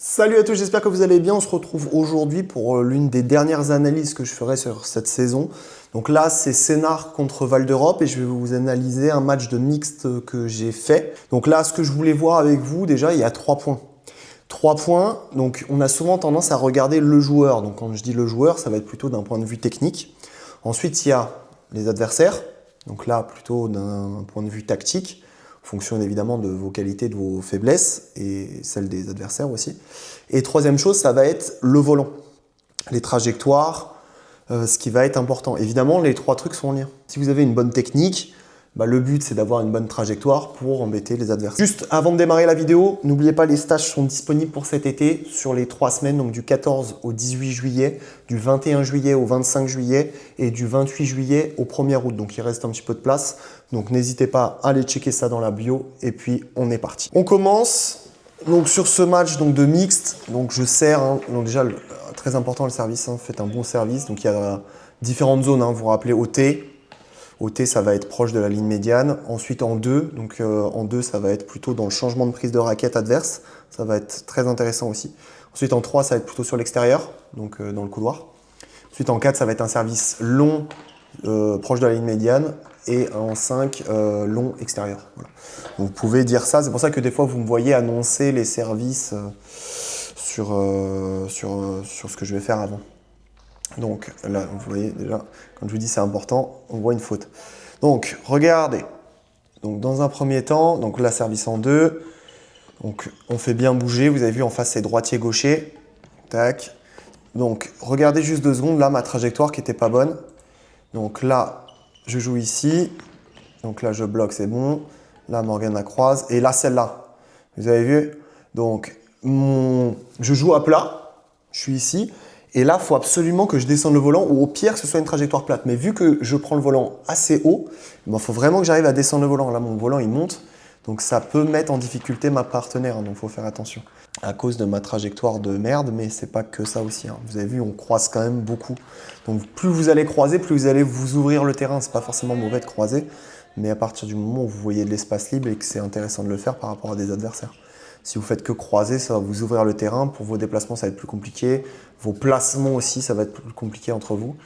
Salut à tous, j'espère que vous allez bien. On se retrouve aujourd'hui pour l'une des dernières analyses que je ferai sur cette saison. Donc là, c'est Sénart contre Val d'Europe et je vais vous analyser un match de mixte que j'ai fait. Donc là, ce que je voulais voir avec vous, déjà, il y a 3 points. 3 points, donc on a souvent tendance à regarder le joueur. Donc quand je dis le joueur, ça va être plutôt d'un point de vue technique. Ensuite, il y a les adversaires. Donc là, plutôt d'un point de vue tactique, en fonction évidemment de vos qualités, de vos faiblesses et celles des adversaires aussi. Et troisième chose, ça va être le volant, les trajectoires, ce qui va être important. Évidemment, les 3 trucs sont en lien. Si vous avez une bonne technique, le but c'est d'avoir une bonne trajectoire pour embêter les adversaires. Juste avant de démarrer la vidéo, n'oubliez pas, les stages sont disponibles pour cet été sur les 3 semaines, donc du 14 au 18 juillet, du 21 juillet au 25 juillet et du 28 juillet au 1er août. Donc il reste un petit peu de place, donc n'hésitez pas à aller checker ça dans la bio et puis on est parti. On commence donc sur ce match donc, de mixte, donc je sers, donc déjà très important le service, faites un bon service, donc il y a différentes zones, vous vous rappelez OT. OT, ça va être proche de la ligne médiane. Ensuite, en 2, donc en 2, ça va être plutôt dans le changement de prise de raquette adverse. Ça va être très intéressant aussi. Ensuite, en 3, ça va être plutôt sur l'extérieur, donc dans le couloir. Ensuite, en 4, ça va être un service long, proche de la ligne médiane. Et en 5, long extérieur. Voilà. Donc, vous pouvez dire ça. C'est pour ça que des fois, vous me voyez annoncer les services sur ce que je vais faire avant. Donc là, vous voyez déjà, quand je vous dis c'est important, on voit une faute. Donc, regardez. Donc, dans un premier temps, donc là, service en 2. Donc, on fait bien bouger. Vous avez vu, en face, c'est droitier-gaucher. Tac. Donc, regardez juste 2 secondes. Là, ma trajectoire qui n'était pas bonne. Donc là, je joue ici. Donc là, je bloque, c'est bon. Là, Morgan la croise. Et là, celle-là. Vous avez vu? Donc, je joue à plat. Je suis ici. Et là, il faut absolument que je descende le volant ou au pire que ce soit une trajectoire plate. Mais vu que je prends le volant assez haut, il faut vraiment que j'arrive à descendre le volant. Là, mon volant, il monte. Donc, ça peut mettre en difficulté ma partenaire. Donc, il faut faire attention. À cause de ma trajectoire de merde, mais c'est pas que ça aussi. Vous avez vu, on croise quand même beaucoup. Donc, plus vous allez croiser, plus vous allez vous ouvrir le terrain. C'est pas forcément mauvais de croiser. Mais à partir du moment où vous voyez de l'espace libre et que c'est intéressant de le faire par rapport à des adversaires. Si vous faites que croiser, ça va vous ouvrir le terrain. Pour vos déplacements, ça va être plus compliqué. Vos placements aussi, ça va être plus compliqué entre vous.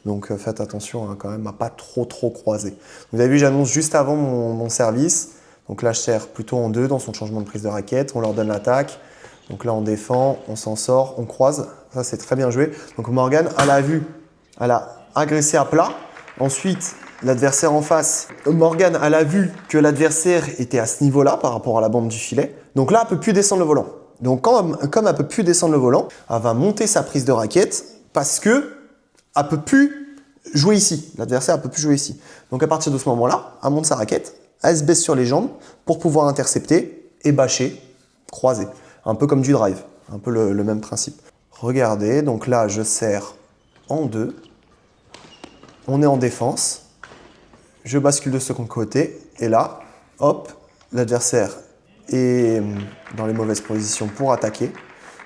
Donc faites attention quand même à pas trop croiser. Vous avez vu, j'annonce juste avant mon service. Donc là, je sers plutôt en 2 dans son changement de prise de raquette. On leur donne l'attaque. Donc là, on défend, on s'en sort, on croise. Ça, c'est très bien joué. Donc Morgan, elle a vu, elle a agressé à plat. Ensuite, l'adversaire en face, Morgan, elle a vu que l'adversaire était à ce niveau-là par rapport à la bande du filet. Donc là, elle ne peut plus descendre le volant. Donc comme elle ne peut plus descendre le volant, elle va monter sa prise de raquette parce qu'elle ne peut plus jouer ici. L'adversaire ne peut plus jouer ici. Donc à partir de ce moment-là, elle monte sa raquette, elle se baisse sur les jambes pour pouvoir intercepter et bâcher, croiser. Un peu comme du drive, un peu le même principe. Regardez, donc là, je sers en 2. On est en défense. Je bascule de second côté. Et là, hop, l'adversaire est dans les mauvaises positions pour attaquer.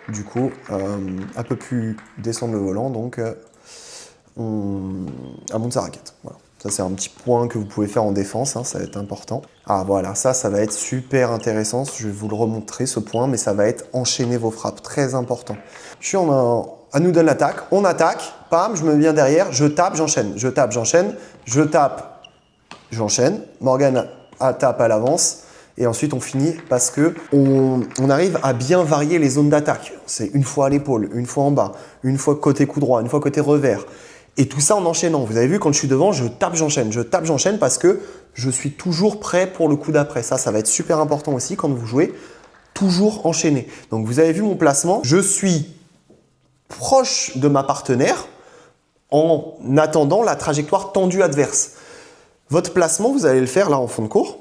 Du coup, elle ne peut plus descendre le volant, donc elle monte sa raquette. Voilà. Ça, c'est un petit point que vous pouvez faire en défense, ça va être important. Ah voilà, ça va être super intéressant. Je vais vous le remontrer, ce point, mais ça va être enchaîner vos frappes, très important. Je suis à nous donne l'attaque, on attaque, pam, je me mets bien derrière, je tape, j'enchaîne, je tape, j'enchaîne, je tape, j'enchaîne. Morgan tape à l'avance. Et ensuite, on finit parce qu'on arrive à bien varier les zones d'attaque. C'est une fois à l'épaule, une fois en bas, une fois côté coup droit, une fois côté revers. Et tout ça en enchaînant. Vous avez vu, quand je suis devant, je tape, j'enchaîne parce que je suis toujours prêt pour le coup d'après. Ça va être super important aussi quand vous jouez. Toujours enchaîner. Donc, vous avez vu mon placement. Je suis proche de ma partenaire en attendant la trajectoire tendue adverse. Votre placement, vous allez le faire là en fond de cours.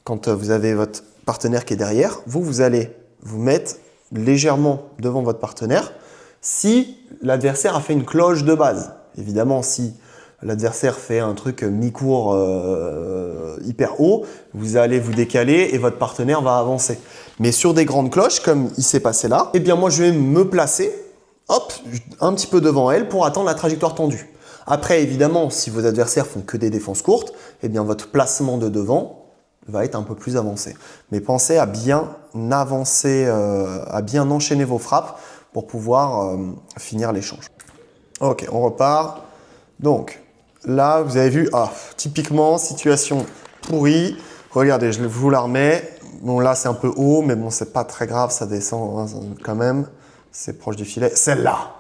Quand vous avez votre partenaire qui est derrière, vous allez vous mettre légèrement devant votre partenaire si l'adversaire a fait une cloche de base. Évidemment, si l'adversaire fait un truc mi-court hyper haut, vous allez vous décaler et votre partenaire va avancer. Mais sur des grandes cloches, comme il s'est passé là, eh bien moi je vais me placer, hop, un petit peu devant elle pour attendre la trajectoire tendue. Après, évidemment, si vos adversaires font que des défenses courtes, eh bien votre placement de devant va être un peu plus avancé. Mais pensez à bien avancer, à bien enchaîner vos frappes pour pouvoir finir l'échange. Ok, on repart. Donc, là, vous avez vu, typiquement, situation pourrie. Regardez, je vous la remets. Bon, là, c'est un peu haut, mais bon, c'est pas très grave, ça descend hein, quand même. C'est proche du filet. Celle-là,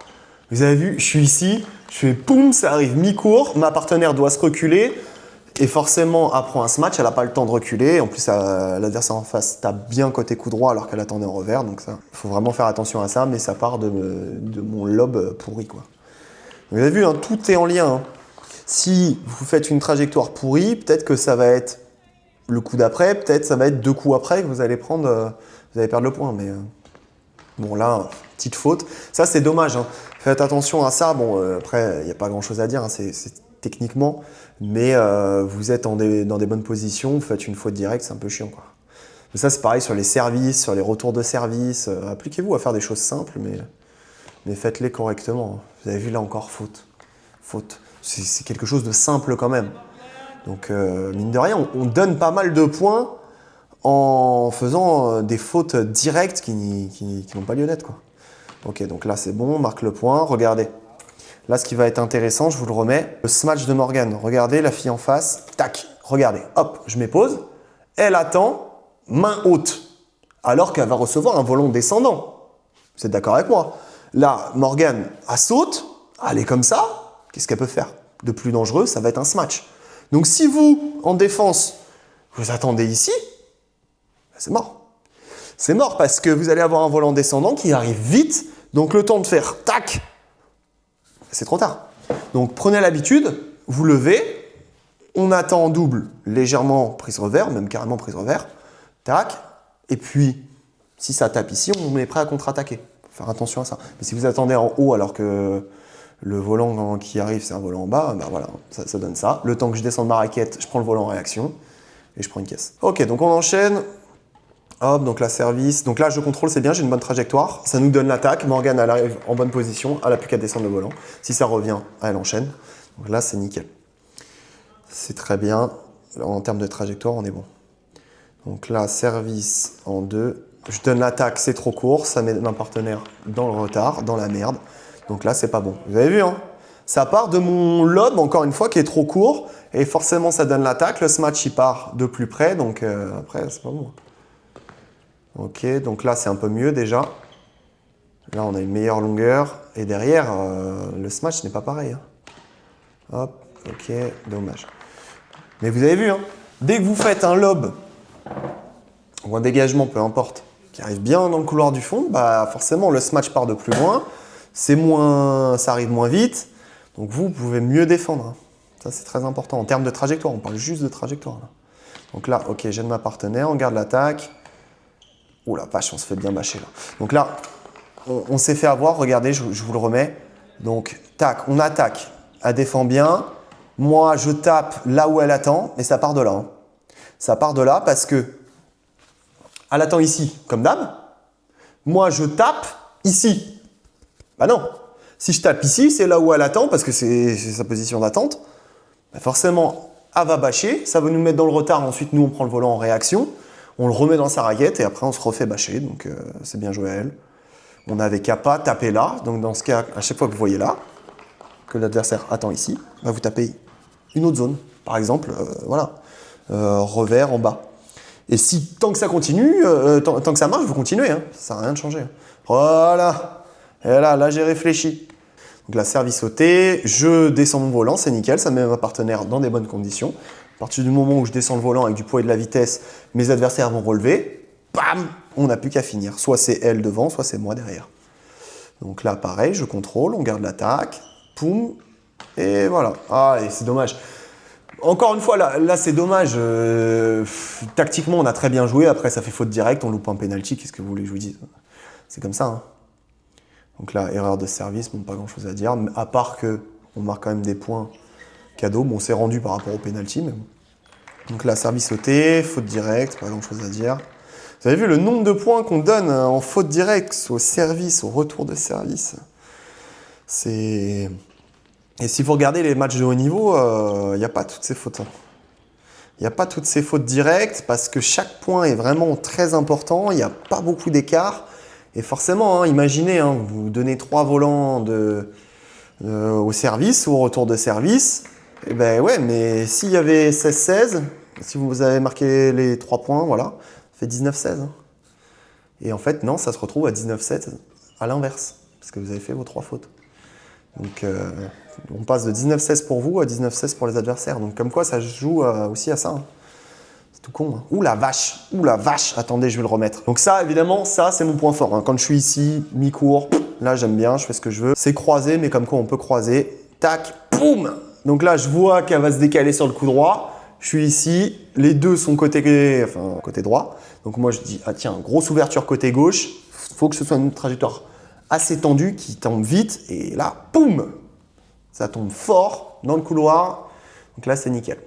vous avez vu, je suis ici, je fais poum, ça arrive mi-court, ma partenaire doit se reculer. Et forcément, après un match, elle n'a pas le temps de reculer. En plus, l'adversaire en face tape bien côté coup droit alors qu'elle attendait en revers. Donc, il faut vraiment faire attention à ça, mais ça part de mon lob pourri, quoi. Vous avez vu, hein, tout est en lien. Hein. Si vous faites une trajectoire pourrie, peut-être que ça va être le coup d'après, peut-être ça va être 2 coups après que vous allez prendre, vous allez perdre le point. Mais bon, là, petite faute. Ça, c'est dommage. Hein. Faites attention à ça. Bon, après, il n'y a pas grand-chose à dire. Hein. C'est techniquement. Mais vous êtes dans des bonnes positions, vous faites une faute directe, c'est un peu chiant, quoi. Mais ça, c'est pareil sur les services, sur les retours de service. Appliquez-vous à faire des choses simples, mais faites-les correctement. Vous avez vu là encore, faute. Faute. C'est quelque chose de simple quand même. Donc, mine de rien, on donne pas mal de points en faisant des fautes directes qui n'ont pas lieu d'être, quoi. Ok, donc là, c'est bon, on marque le point. Regardez. Là, ce qui va être intéressant, je vous le remets, le smash de Morgane. Regardez, la fille en face, tac, regardez, hop, je mets pause. Elle attend, main haute, alors qu'elle va recevoir un volant descendant. Vous êtes d'accord avec moi? Là, Morgane, elle saute, elle est comme ça, qu'est-ce qu'elle peut faire? De plus dangereux, ça va être un smash. Donc si vous, en défense, vous attendez ici, c'est mort. C'est mort parce que vous allez avoir un volant descendant qui arrive vite, donc le temps de faire tac, c'est trop tard. Donc prenez l'habitude, vous levez, on attend en double, légèrement prise revers, même carrément prise revers, tac, et puis si ça tape ici, on est prêt à contre-attaquer. Faut faire attention à ça. Mais si vous attendez en haut alors que le volant qui arrive c'est un volant en bas, ben voilà, ça donne ça. Le temps que je descends de ma raquette, je prends le volant en réaction et je prends une caisse. Ok, donc on enchaîne. Hop, donc la service. Donc là, je contrôle, c'est bien, j'ai une bonne trajectoire. Ça nous donne l'attaque. Morgane, elle arrive en bonne position. Elle n'a plus qu'à descendre le volant. Si ça revient, elle enchaîne. Donc là, c'est nickel. C'est très bien. En termes de trajectoire, on est bon. Donc là, service en 2. Je donne l'attaque, c'est trop court. Ça met ma partenaire dans le retard, dans la merde. Donc là, c'est pas bon. Vous avez vu, hein? Ça part de mon lob, encore une fois, qui est trop court. Et forcément, ça donne l'attaque. Le smash, il part de plus près. Donc après, c'est pas bon. Ok, donc là c'est un peu mieux déjà. Là on a une meilleure longueur. Et derrière, le smash n'est pas pareil. Hein. Hop, ok, dommage. Mais vous avez vu, hein, dès que vous faites un lob ou un dégagement, peu importe, qui arrive bien dans le couloir du fond, bah forcément le smash part de plus loin. Ça arrive moins vite. Donc vous pouvez mieux défendre. Hein. Ça c'est très important. En termes de trajectoire, on parle juste de trajectoire. Là. Donc là, ok, j'aide ma partenaire, on garde l'attaque. Oh la vache, on se fait bien bâcher là. Donc là, on s'est fait avoir, regardez, je vous le remets. Donc, tac, on attaque, elle défend bien. Moi, je tape là où elle attend, et ça part de là. Hein. Ça part de là parce que elle attend ici, comme d'hab. Moi, je tape ici. Bah non. Si je tape ici, c'est là où elle attend, parce que c'est sa position d'attente. Bah forcément, elle va bâcher, ça va nous mettre dans le retard. Ensuite, nous, on prend le volant en réaction. On le remet dans sa raquette et après on se refait bâcher, donc c'est bien joué à elle. On n'avait qu'à pas taper là, donc dans ce cas, à chaque fois que vous voyez là, que l'adversaire attend ici, bah vous tapez une autre zone. Par exemple, voilà, revers en bas. Et si tant que ça continue, tant que ça marche, vous continuez, hein, ça sert à rien de changer. Voilà, et là j'ai réfléchi. Donc la service sauté, je descends mon volant, c'est nickel, ça met ma partenaire dans des bonnes conditions. À partir du moment où je descends le volant avec du poids et de la vitesse, mes adversaires vont relever. Bam! On n'a plus qu'à finir. Soit c'est elle devant, soit c'est moi derrière. Donc là, pareil, je contrôle, on garde l'attaque. Poum! Et voilà. Ah, et c'est dommage. Encore une fois, là c'est dommage. Tactiquement, on a très bien joué. Après, ça fait faute directe, on loupe un penalty. Qu'est-ce que vous voulez que je vous dise? C'est comme ça. Hein. Donc là, erreur de service, bon, pas grand-chose à dire. À part qu'on marque quand même des points cadeau. Bon, c'est rendu par rapport au penalty, mais bon. Donc là, service sauté, faute directe, pas grand-chose à dire. Vous avez vu le nombre de points qu'on donne en faute directe, au service, au retour de service. C'est... Et si vous regardez les matchs de haut niveau, il n'y a pas toutes ces fautes. Hein. Il n'y a pas toutes ces fautes directes parce que chaque point est vraiment très important. Il n'y a pas beaucoup d'écart. Et forcément, hein, imaginez, hein, vous donnez 3 volants au service ou au retour de service. Et ben ouais, mais s'il y avait 16-16, si vous avez marqué les 3 points, voilà, ça fait 19-16. Hein. Et en fait, non, ça se retrouve à 19-7 à l'inverse, parce que vous avez fait vos 3 fautes. Donc, on passe de 19-16 pour vous à 19-16 pour les adversaires. Donc, comme quoi, ça joue aussi à ça. Hein. C'est tout con. Hein. Ouh la vache, attendez, je vais le remettre. Donc ça, évidemment, ça, c'est mon point fort. Hein. Quand je suis ici, mi-cours, là, j'aime bien, je fais ce que je veux. C'est croisé, mais comme quoi, on peut croiser. Tac, boum. Donc là, je vois qu'elle va se décaler sur le coup droit. Je suis ici, les deux sont côté droit. Donc moi, je dis, ah tiens, grosse ouverture côté gauche. Il faut que ce soit une trajectoire assez tendue qui tombe vite. Et là, boum, ça tombe fort dans le couloir. Donc là, c'est nickel.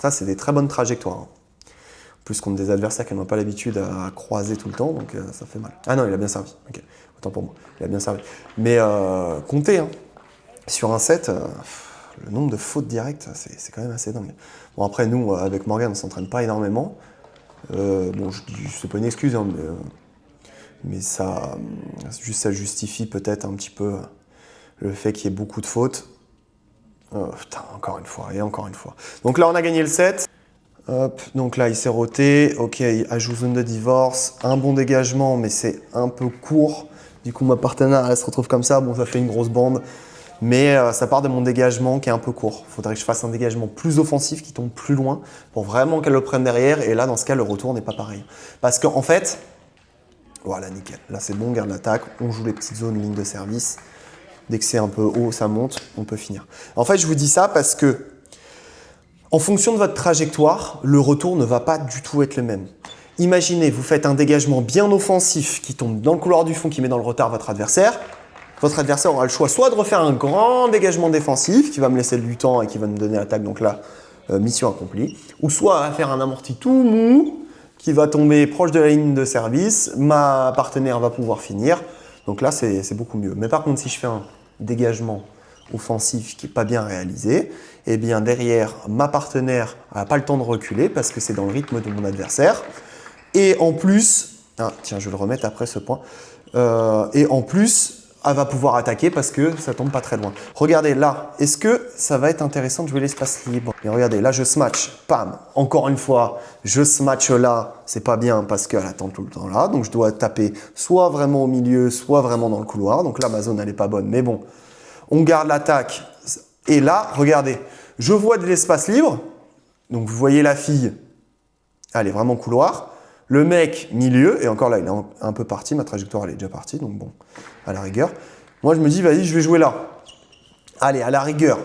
Ça, c'est des très bonnes trajectoires. Hein. En plus, contre des adversaires qui n'ont pas l'habitude à croiser tout le temps, donc ça fait mal. Ah non, il a bien servi. Ok, autant pour moi. Il a bien servi. Mais comptez, hein. Sur un set, le nombre de fautes directes, c'est quand même assez dingue. Bon, après, nous, avec Morgan, on ne s'entraîne pas énormément. Bon, c'est pas une excuse, hein, mais ça justifie peut-être un petit peu le fait qu'il y ait beaucoup de fautes. Oh, putain, encore une fois, et encore une fois. Donc là, on a gagné le set. Hop, donc là, il s'est roté. Ok, il ajoute zone de divorce. Un bon dégagement, mais c'est un peu court. Du coup, ma partenaire, elle se retrouve comme ça. Bon, ça fait une grosse bande. Mais ça part de mon dégagement qui est un peu court. Il faudrait que je fasse un dégagement plus offensif qui tombe plus loin pour vraiment qu'elle le prenne derrière. Et là, dans ce cas, le retour n'est pas pareil. Parce qu'en fait, voilà, nickel. Là, c'est bon, on garde l'attaque. On joue les petites zones ligne de service. Dès que c'est un peu haut, ça monte, on peut finir. En fait, je vous dis ça parce que en fonction de votre trajectoire, le retour ne va pas du tout être le même. Imaginez, vous faites un dégagement bien offensif qui tombe dans le couloir du fond, qui met dans le retard votre adversaire. Votre adversaire aura le choix soit de refaire un grand dégagement défensif qui va me laisser du temps et qui va me donner l'attaque, donc là, mission accomplie. Ou soit à faire un amorti tout mou qui va tomber proche de la ligne de service. Ma partenaire va pouvoir finir. Donc là, c'est beaucoup mieux. Mais par contre, si je fais un dégagement offensif qui n'est pas bien réalisé, et bien derrière, ma partenaire n'a pas le temps de reculer parce que c'est dans le rythme de mon adversaire. Et en plus, tiens, je vais le remettre après ce point. Et en plus, elle va pouvoir attaquer parce que ça tombe pas très loin. Regardez là, est-ce que ça va être intéressant de jouer l'espace libre? Et regardez, là je smatch, pam, encore une fois, je smatch là, c'est pas bien parce qu'elle attend tout le temps là, donc je dois taper soit vraiment au milieu, soit vraiment dans le couloir. Donc là ma zone elle est pas bonne, mais bon, on garde l'attaque. Et là, regardez, je vois de l'espace libre, donc vous voyez la fille, elle est vraiment couloir. Le mec, milieu, et encore là, il est un peu parti, ma trajectoire, elle est déjà partie, donc bon, à la rigueur. Moi, je me dis, vas-y, je vais jouer là. Allez, à la rigueur,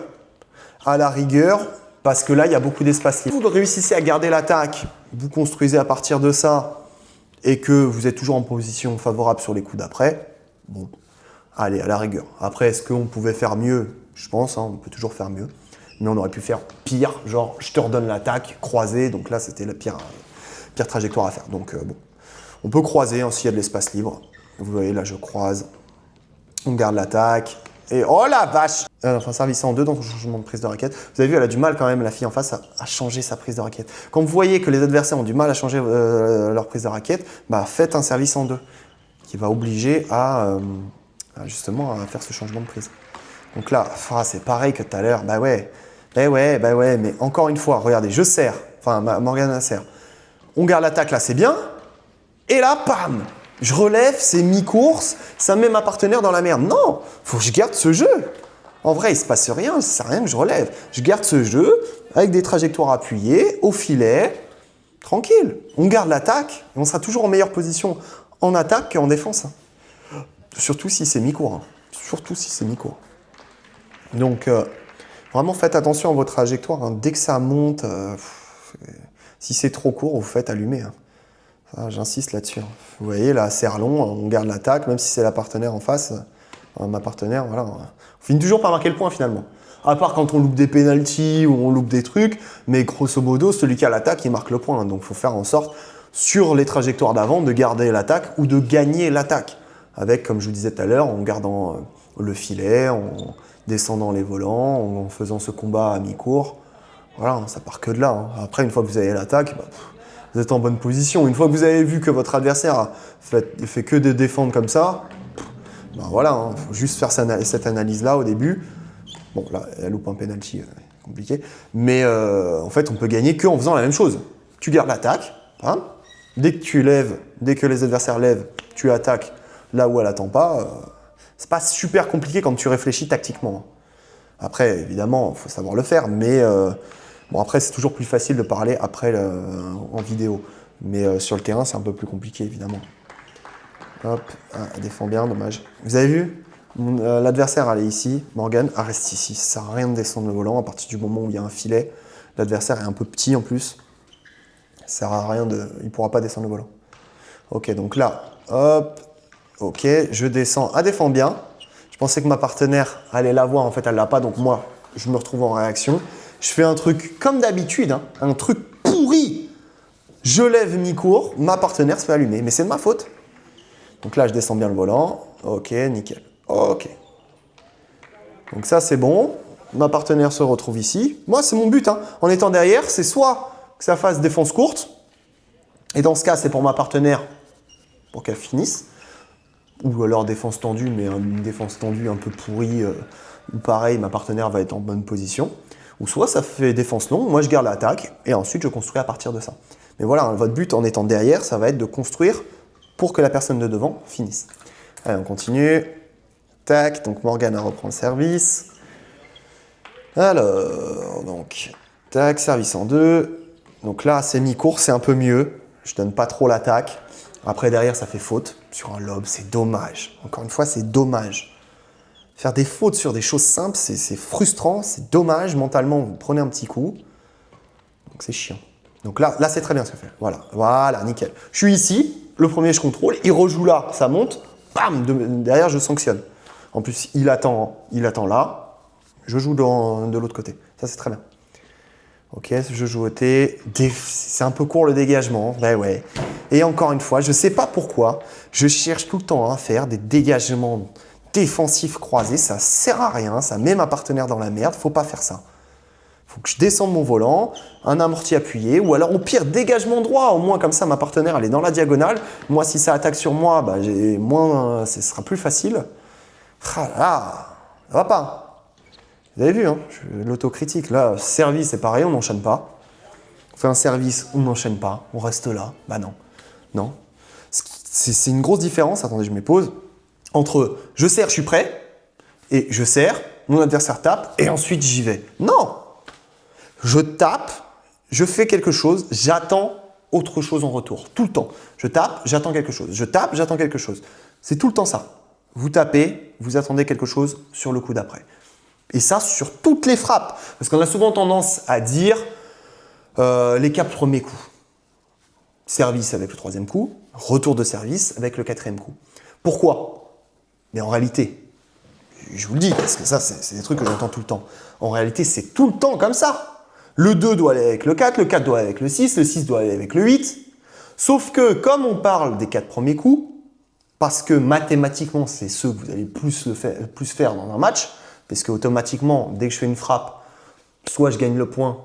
parce que là, il y a beaucoup d'espace libre. Si vous réussissez à garder l'attaque, vous construisez à partir de ça, et que vous êtes toujours en position favorable sur les coups d'après, bon, allez, à la rigueur. Après, est-ce qu'on pouvait faire mieux? Je pense, hein, on peut toujours faire mieux. Mais on aurait pu faire pire, genre, je te redonne l'attaque, croisée, donc là, c'était la pire trajectoire à faire. Donc bon, on peut croiser hein, s'il y a de l'espace libre. Vous voyez, là, je croise. On garde l'attaque. Et oh la vache! Enfin, service en deux dans son changement de prise de raquette. Vous avez vu, elle a du mal quand même, la fille en face, à changer sa prise de raquette. Quand vous voyez que les adversaires ont du mal à changer leur prise de raquette, bah, faites un service en deux qui va obliger justement à faire ce changement de prise. Donc là, c'est pareil que tout à l'heure. Bah ouais, mais encore une fois, regardez, je serre. Enfin, Morgane serre. On garde l'attaque là, c'est bien. Et là, pam! Je relève, c'est mi-course, ça met ma partenaire dans la merde. Non, faut que je garde ce jeu. En vrai, il ne se passe rien, ça sert à rien que je relève. Je garde ce jeu avec des trajectoires appuyées, au filet, tranquille. On garde l'attaque et on sera toujours en meilleure position en attaque qu'en défense. Surtout si c'est mi-cours. Hein. Surtout si c'est mi-cours. Donc, vraiment faites attention à vos trajectoires. Hein. Dès que ça monte, si c'est trop court, vous faites allumer. Hein. J'insiste là-dessus. Hein. Vous voyez, là, serre-long, on garde l'attaque, même si c'est la partenaire en face. Ma partenaire, voilà. On finit toujours par marquer le point finalement. À part quand on loupe des pénaltys ou on loupe des trucs, mais grosso modo, celui qui a l'attaque, il marque le point. Hein. Donc, il faut faire en sorte, sur les trajectoires d'avant, de garder l'attaque ou de gagner l'attaque. Avec, comme je vous disais tout à l'heure, en gardant le filet, en descendant les volants, en faisant ce combat à mi-cours. Voilà, ça part que de là. Hein. Après, une fois que vous avez l'attaque, bah, vous êtes en bonne position. Une fois que vous avez vu que votre adversaire fait que de défendre comme ça, bah voilà, il faut juste faire cette analyse-là au début. Bon, là, elle loupe un penalty, compliqué. Mais en fait, on peut gagner qu'en faisant la même chose. Tu gardes l'attaque. Hein. Dès que tu lèves, dès que les adversaires lèvent, tu attaques là où elle n'attend pas. C'est pas super compliqué quand tu réfléchis tactiquement. Après, évidemment, il faut savoir le faire, mais bon, après, c'est toujours plus facile de parler après en vidéo. Mais sur le terrain, c'est un peu plus compliqué, évidemment. Hop, elle défend bien, dommage. Vous avez vu? L'adversaire, elle est ici. Morgan, elle reste ici. Ça sert à rien de descendre le volant à partir du moment où il y a un filet. L'adversaire est un peu petit en plus. Ça sert à rien de... Il ne pourra pas descendre le volant. Ok, donc là, hop. Ok, je descends. Elle défend bien. Je pensais que ma partenaire allait l'avoir. En fait, elle ne l'a pas. Donc moi, je me retrouve en réaction. Je fais un truc comme d'habitude. Hein, un truc pourri. Je lève mi-cours. Ma partenaire se fait allumer. Mais c'est de ma faute. Donc là, je descends bien le volant. Ok, nickel. Ok. Donc ça, c'est bon. Ma partenaire se retrouve ici. Moi, c'est mon but. Hein. En étant derrière, c'est soit que ça fasse défense courte. Et dans ce cas, c'est pour ma partenaire pour qu'elle finisse. Ou alors défense tendue, mais une défense tendue un peu pourrie. Ou pareil, ma partenaire va être en bonne position. Ou soit ça fait défense longue. Moi, je garde l'attaque. Et ensuite, je construis à partir de ça. Mais voilà, hein, votre but en étant derrière, ça va être de construire pour que la personne de devant finisse. Allez, on continue. Tac, donc Morgane reprend le service. Alors, donc, tac, service en deux. Donc là, c'est mi-court, c'est un peu mieux. Je donne pas trop l'attaque. Après, derrière, ça fait faute. Sur un lob, c'est dommage. Encore une fois, c'est dommage. Faire des fautes sur des choses simples, c'est frustrant, c'est dommage. Mentalement, vous prenez un petit coup. Donc c'est chiant. Donc là c'est très bien ce que fait. Voilà, nickel. Je suis ici. Le premier, je contrôle. Il rejoue là, ça monte. Bam, derrière, je sanctionne. En plus, il attend là. Je joue de l'autre côté. Ça, c'est très bien. Ok, je joue au T. C'est un peu court le dégagement. Ben ouais. Et encore une fois, je ne sais pas pourquoi, je cherche tout le temps à faire des dégagements défensifs croisés. Ça ne sert à rien. Ça met ma partenaire dans la merde. Faut pas faire ça. Faut que je descende mon volant, un amorti appuyé, ou alors au pire, dégagement droit. Au moins, comme ça, ma partenaire, elle est dans la diagonale. Moi, si ça attaque sur moi, bah, ce sera plus facile. Ah là, ça va pas. Vous avez vu, hein, l'autocritique. Là, service, c'est pareil, on n'enchaîne pas. On fait un service, on n'enchaîne pas. On reste là. Bah non. Non. C'est une grosse différence, attendez, je me pose, entre je sers, je suis prêt, et je sers, mon adversaire tape, et ensuite j'y vais. Non! Je tape, je fais quelque chose, j'attends autre chose en retour. Tout le temps. Je tape, j'attends quelque chose. Je tape, j'attends quelque chose. C'est tout le temps ça. Vous tapez, vous attendez quelque chose sur le coup d'après. Et ça, sur toutes les frappes. Parce qu'on a souvent tendance à dire les 4 premiers coups. Service avec le 3e coup, retour de service avec le 4e coup. Pourquoi? Mais en réalité, je vous le dis, parce que ça, c'est des trucs que j'entends tout le temps. En réalité, c'est tout le temps comme ça. Le 2 doit aller avec le 4 doit aller avec le 6 doit aller avec le 8. Sauf que, comme on parle des 4 premiers coups, parce que mathématiquement, c'est ceux que vous allez plus faire dans un match, parce que automatiquement, dès que je fais une frappe, soit je gagne le point,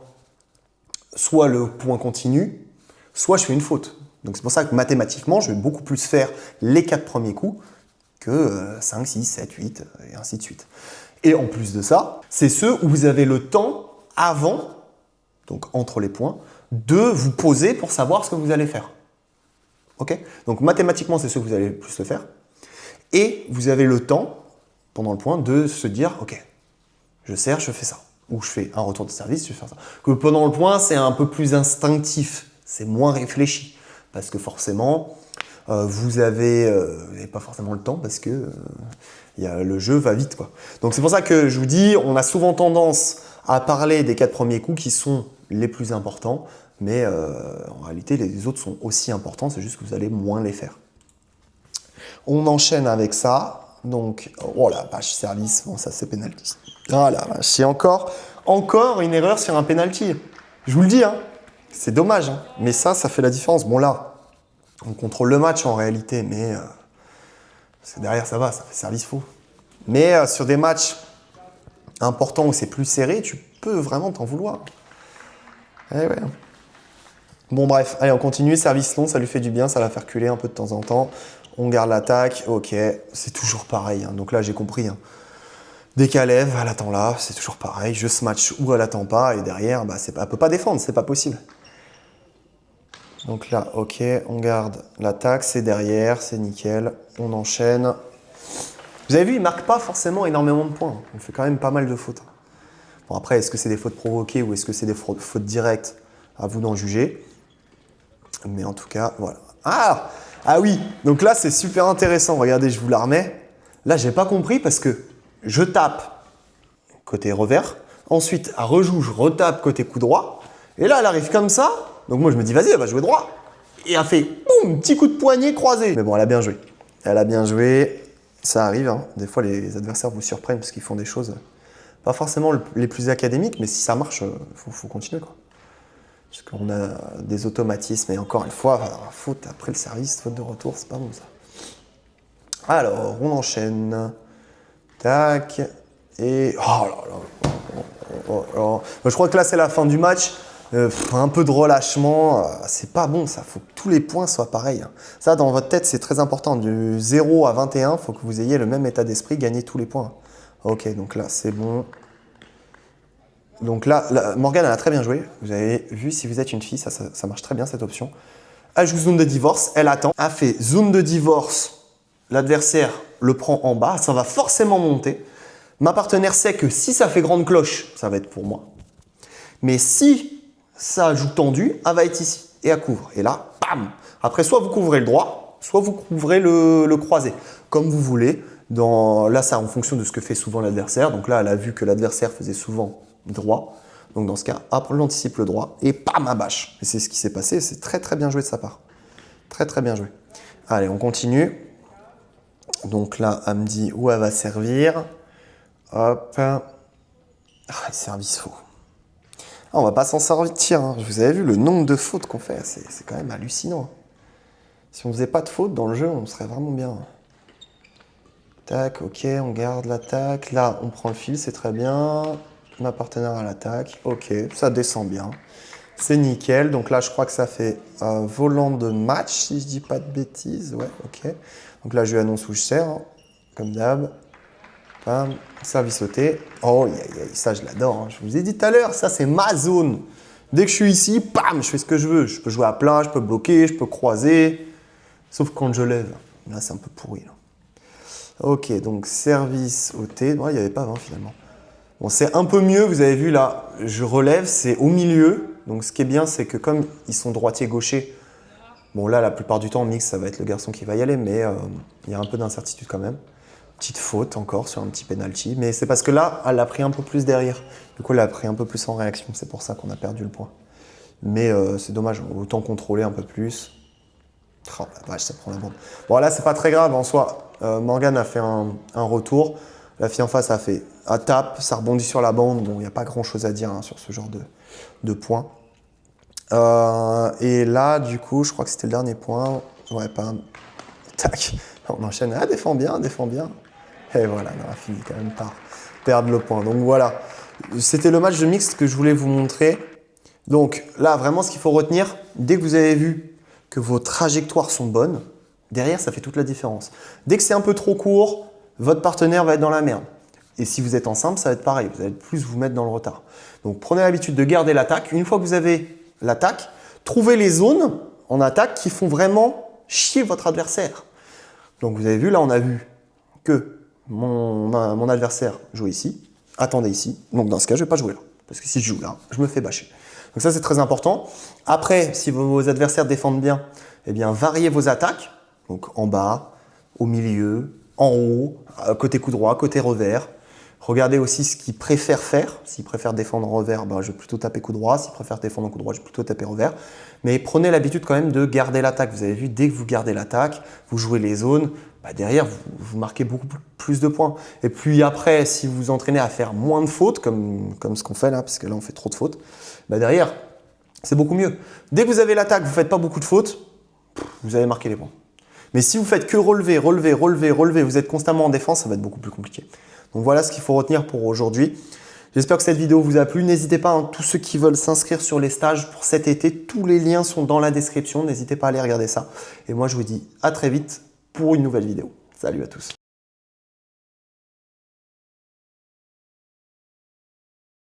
soit le point continue, soit je fais une faute. Donc c'est pour ça que mathématiquement, je vais beaucoup plus faire les 4 premiers coups que 5, 6, 7, 8, et ainsi de suite. Et en plus de ça, c'est ceux où vous avez le temps avant, donc entre les points, de vous poser pour savoir ce que vous allez faire. Ok? Donc mathématiquement, c'est ceux que vous allez plus le faire. Et vous avez le temps, pendant le point, de se dire, ok, je sers, je fais ça. Ou je fais un retour de service, je vais faire ça. Que pendant le point, c'est un peu plus instinctif, c'est moins réfléchi. Parce que forcément, vous n'avez pas forcément le temps parce que le jeu va vite, quoi. Donc c'est pour ça que je vous dis, on a souvent tendance à parler des 4 premiers coups qui sont les plus importants, mais en réalité, les autres sont aussi importants, c'est juste que vous allez moins les faire. On enchaîne avec ça. Donc, oh la vache, service, bon ça c'est penalty. Ah la vache, c'est encore une erreur sur un penalty. Je vous le dis, hein, c'est dommage, hein, mais ça fait la différence. Bon là, on contrôle le match en réalité, mais parce que derrière ça va, ça fait service faux. Mais sur des matchs importants où c'est plus serré, tu peux vraiment t'en vouloir. Eh ouais. Bon bref, allez on continue, service long, ça lui fait du bien, ça va faire reculer un peu de temps en temps. On garde l'attaque, ok, c'est toujours pareil, hein. Donc là j'ai compris. Hein. Dès qu'elle lève, elle attend là, c'est toujours pareil, je smash ou elle attend pas, et derrière, bah, elle peut pas défendre, c'est pas possible. Donc là, ok, on garde l'attaque, c'est derrière, c'est nickel, on enchaîne. Vous avez vu, il marque pas forcément énormément de points, on fait quand même pas mal de fautes. Bon après, est-ce que c'est des fautes provoquées ou est-ce que c'est des fautes directes? À vous d'en juger. Mais en tout cas, voilà. Ah oui, donc là c'est super intéressant, regardez, je vous la remets. Là, j'ai pas compris parce que je tape côté revers, ensuite elle rejoue, je retape côté coup droit, et là elle arrive comme ça, donc moi je me dis vas-y, elle va jouer droit. Et elle fait boum, petit coup de poignet croisé. Mais bon, elle a bien joué. Elle a bien joué, ça arrive, hein. Des fois les adversaires vous surprennent parce qu'ils font des choses pas forcément les plus académiques, mais si ça marche, faut continuer quoi. Parce qu'on a des automatismes, et encore une fois, faute après le service, faute de retour, c'est pas bon ça. Alors, on enchaîne. Tac. Et. Oh là là. Je crois que là, c'est la fin du match. Un peu de relâchement. C'est pas bon ça. Faut que tous les points soient pareils. Hein. Ça, dans votre tête, c'est très important. Du 0 à 21, il faut que vous ayez le même état d'esprit, gagner tous les points. Ok, donc là, c'est bon. Donc là, Morgane, elle a très bien joué. Vous avez vu, si vous êtes une fille, ça marche très bien cette option. Elle joue zone de divorce, elle attend. Elle fait zone de divorce, l'adversaire le prend en bas, ça va forcément monter. Ma partenaire sait que si ça fait grande cloche, ça va être pour moi. Mais si ça joue tendu, elle va être ici et elle couvre. Et là, bam! Après, soit vous couvrez le droit, soit vous couvrez le croisé, comme vous voulez. Là, ça en fonction de ce que fait souvent l'adversaire. Donc là, elle a vu que l'adversaire faisait souvent droit. Donc dans ce cas, hop, on anticipe le droit et pam, à bâche. Et c'est ce qui s'est passé, c'est très très bien joué de sa part. Très très bien joué. Allez, on continue. Donc là, elle me dit où elle va servir. Hop. Service faux. On va pas s'en sortir. Hein. Vous avez vu le nombre de fautes qu'on fait, c'est quand même hallucinant. Si on faisait pas de fautes dans le jeu, on serait vraiment bien. Tac, ok, on garde l'attaque. Là, on prend le fil, c'est très bien. Ma partenaire à l'attaque. Ok, ça descend bien. C'est nickel. Donc là, je crois que ça fait volant de match, si je dis pas de bêtises. Ouais, ok. Donc là, je lui annonce où je sers, hein, comme d'hab. Bam, service sauté. Oh, ça, je l'adore. Hein. Je vous ai dit tout à l'heure, ça, c'est ma zone. Dès que je suis ici, bam, je fais ce que je veux. Je peux jouer à plat, je peux bloquer, je peux croiser. Sauf quand je lève. Là, c'est un peu pourri. Là. Ok, donc service ôté. Ouais, il n'y avait pas 20 finalement. Bon, c'est un peu mieux, vous avez vu là, je relève, c'est au milieu. Donc ce qui est bien, c'est que comme ils sont droitiers-gauchers, bon là, la plupart du temps, en mix, ça va être le garçon qui va y aller, mais il y a un peu d'incertitude quand même. Petite faute encore sur un petit penalty, mais c'est parce que là, elle l'a pris un peu plus derrière. Du coup, elle l'a pris un peu plus en réaction, c'est pour ça qu'on a perdu le point. Mais c'est dommage, autant contrôler un peu plus. Oh la vache, ça prend la bande. Bon là, c'est pas très grave en soi. Morgane a fait un retour. La fille en face a fait un tape, ça rebondit sur la bande. Bon, il n'y a pas grand chose à dire hein, sur ce genre de points. Et là, du coup, je crois que c'était le dernier point. Ouais, pas. Tac, on enchaîne. Ah, défend bien, défend bien. Et voilà, on a fini quand même par perdre le point. Donc voilà, c'était le match de mixte que je voulais vous montrer. Donc là, vraiment, ce qu'il faut retenir, dès que vous avez vu que vos trajectoires sont bonnes, derrière, ça fait toute la différence. Dès que c'est un peu trop court, votre partenaire va être dans la merde. Et si vous êtes en simple, ça va être pareil. Vous allez plus vous mettre dans le retard. Donc prenez l'habitude de garder l'attaque. Une fois que vous avez l'attaque, trouvez les zones en attaque qui font vraiment chier votre adversaire. Donc vous avez vu, là, on a vu que mon adversaire joue ici. Attendez ici. Donc dans ce cas, je ne vais pas jouer là. Parce que si je joue là, je me fais bâcher. Donc ça, c'est très important. Après, si vos adversaires défendent bien, eh bien, variez vos attaques. Donc en bas, au milieu, en haut, côté coup droit, côté revers. Regardez aussi ce qu'ils préfèrent faire. S'ils préfèrent défendre en revers, ben, je vais plutôt taper coup droit. S'ils préfèrent défendre en coup droit, je vais plutôt taper revers. Mais prenez l'habitude quand même de garder l'attaque. Vous avez vu, dès que vous gardez l'attaque, vous jouez les zones, bah derrière, vous marquez beaucoup plus de points. Et puis après, si vous vous entraînez à faire moins de fautes, comme ce qu'on fait là, parce que là, on fait trop de fautes, bah derrière, c'est beaucoup mieux. Dès que vous avez l'attaque, vous ne faites pas beaucoup de fautes, vous allez marquer les points. Mais si vous faites que relever, vous êtes constamment en défense, ça va être beaucoup plus compliqué. Donc voilà ce qu'il faut retenir pour aujourd'hui. J'espère que cette vidéo vous a plu. N'hésitez pas, hein, tous ceux qui veulent s'inscrire sur les stages pour cet été, tous les liens sont dans la description. N'hésitez pas à aller regarder ça. Et moi, je vous dis à très vite pour une nouvelle vidéo. Salut à tous.